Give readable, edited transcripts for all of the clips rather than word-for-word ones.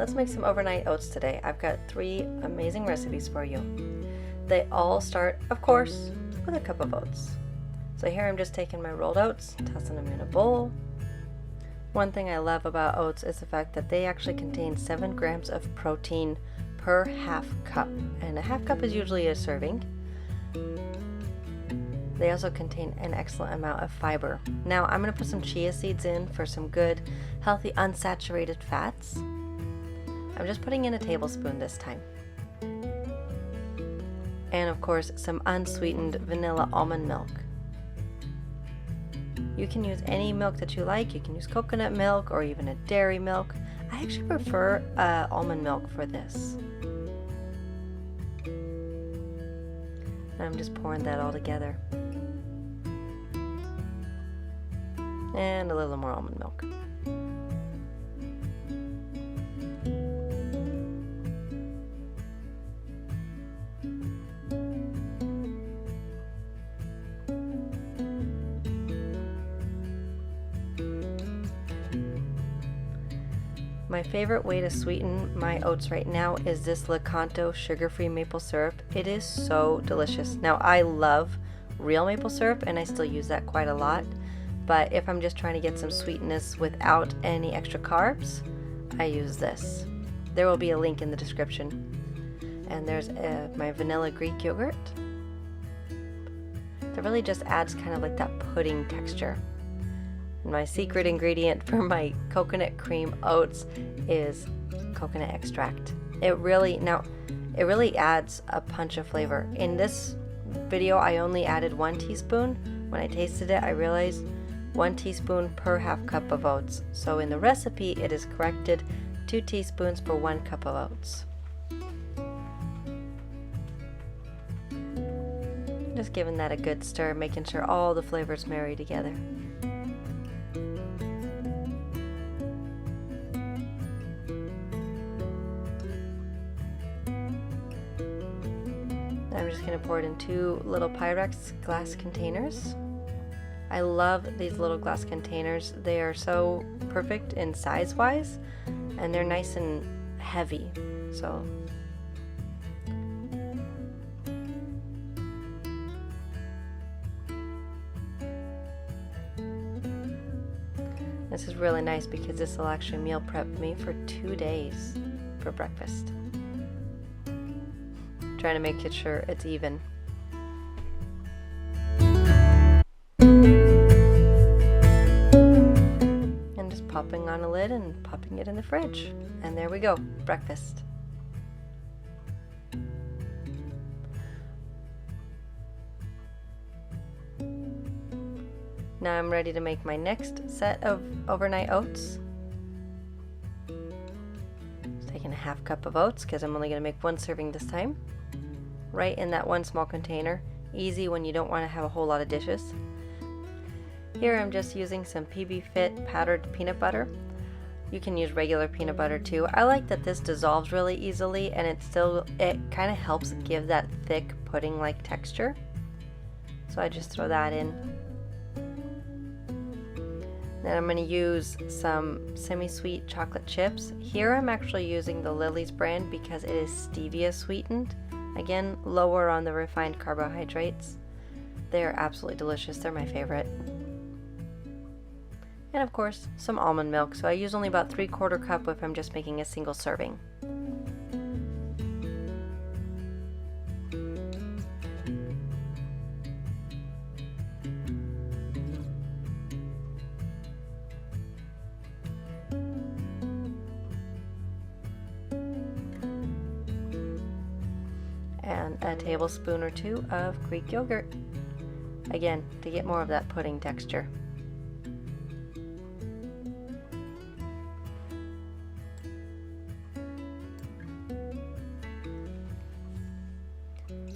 let's make some overnight oats today. I've got 3 amazing recipes for you. They all start, of course, with a cup of oats. So here I'm just taking my rolled oats, tossing them in a bowl. One thing I love about oats is the fact that they actually contain 7 grams of protein per half cup, and a half cup is usually a serving. They also contain an excellent amount of fiber. Now I'm going to put some chia seeds in for some good, healthy, unsaturated fats. I'm just putting in a tablespoon this time. And of course, some unsweetened vanilla almond milk. You can use any milk that you like. You can use coconut milk or even a dairy milk. I actually prefer almond milk for this. I'm just pouring that all together. And a little more almond milk. My favorite way to sweeten my oats right now is this Lakanto sugar-free maple syrup. It is so delicious. Now I love real maple syrup and I still use that quite a lot, but if I'm just trying to get some sweetness without any extra carbs, I use this. There will be a link in the description. And there's my vanilla Greek yogurt. That really just adds kind of like that pudding texture. My secret ingredient for my coconut cream oats is coconut extract. It really adds a punch of flavor. In this video, I only added 1 teaspoon. When I tasted it, I realized 1 teaspoon per half cup of oats. So in the recipe, it is corrected 2 teaspoons per 1 cup of oats. Just giving that a good stir, making sure all the flavors marry together. I'm just going to pour it in 2 little Pyrex glass containers. I love these little glass containers. They are so perfect in size-wise, and they're nice and heavy. So this is really nice because this will actually meal prep me for 2 days for breakfast. Trying to make it sure it's even. And just popping on a lid and popping it in the fridge. And there we go, breakfast. Now I'm ready to make my next set of overnight oats. Just taking a half cup of oats because I'm only going to make 1 serving this time. Right in that 1 small container. Easy when you don't want to have a whole lot of dishes. Here I'm just using some PB Fit powdered peanut butter. You can use regular peanut butter too. I like that this dissolves really easily and it kind of helps give that thick pudding-like texture. So I just throw that in. Then I'm going to use some semi-sweet chocolate chips. Here I'm actually using the Lily's brand because it is stevia sweetened. Again, lower on the refined carbohydrates. They are absolutely delicious. They're my favorite. And of course, some almond milk. So I use only about 3/4 cup if I'm just making a single serving. And a tablespoon or 2 of Greek yogurt. Again, to get more of that pudding texture.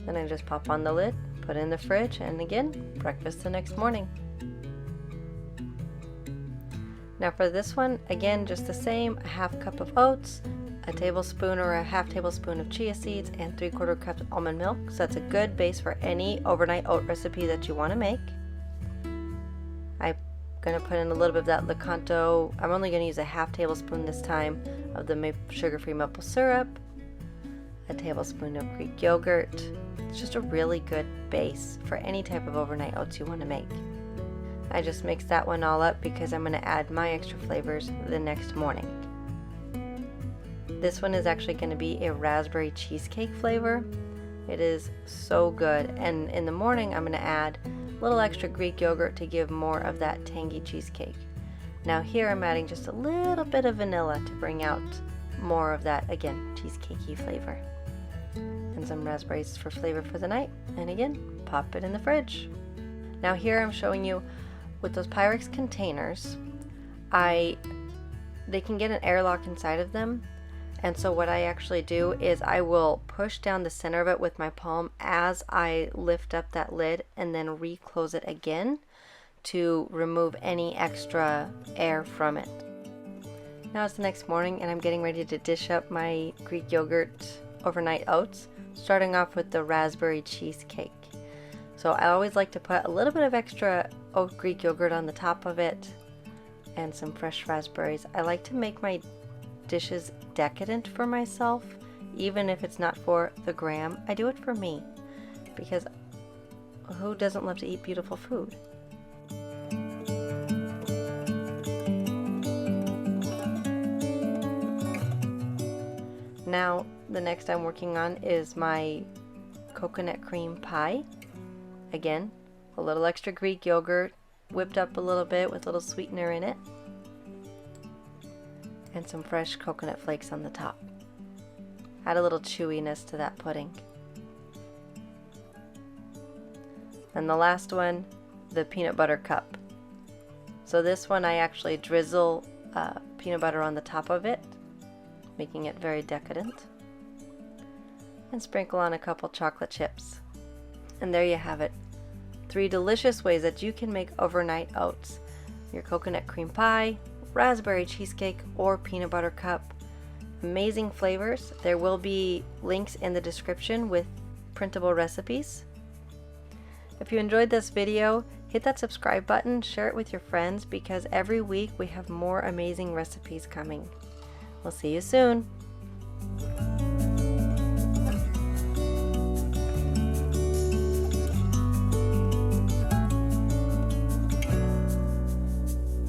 Then I just pop on the lid, put it in the fridge, and again, breakfast the next morning. Now for this one, again, just the same, a half cup of oats, a tablespoon or a half tablespoon of chia seeds, and 3/4 cup of almond milk. So that's a good base for any overnight oat recipe that you want to make. I'm going to put in a little bit of that Lakanto. I'm only going to use a half tablespoon this time of the sugar-free maple syrup, a tablespoon of Greek yogurt. It's just a really good base for any type of overnight oats you want to make. I just mix that one all up because I'm going to add my extra flavors the next morning. This one is actually going to be a raspberry cheesecake flavor. It is so good, and in the morning I'm going to add a little extra Greek yogurt to give more of that tangy cheesecake. Now here I'm adding just a little bit of vanilla to bring out more of that, again, cheesecakey flavor. And some raspberries for flavor for the night, and again, pop it in the fridge. Now here I'm showing you with those Pyrex containers, they can get an airlock inside of them, and so what I actually do is I will push down the center of it with my palm as I lift up that lid and then reclose it again to remove any extra air from it. Now it's the next morning and I'm getting ready to dish up my Greek yogurt overnight oats, starting off with the raspberry cheesecake. So I always like to put a little bit of extra Greek yogurt on the top of it and some fresh raspberries. I like to make my dishes decadent for myself, even if it's not for the gram. I do it for me because who doesn't love to eat beautiful food? Now the next I'm working on is my coconut cream pie. Again, a little extra Greek yogurt, whipped up a little bit with a little sweetener in it, and some fresh coconut flakes on the top. Add a little chewiness to that pudding. And the last one, the peanut butter cup. So this one I actually drizzle peanut butter on the top of it, making it very decadent, and sprinkle on a couple chocolate chips. And there you have it. 3 delicious ways that you can make overnight oats. Your coconut cream pie, raspberry cheesecake, or peanut butter cup. Amazing flavors. There will be links in the description with printable recipes. If you enjoyed this video, hit that subscribe button, share it with your friends, because every week we have more amazing recipes coming. We'll see you soon.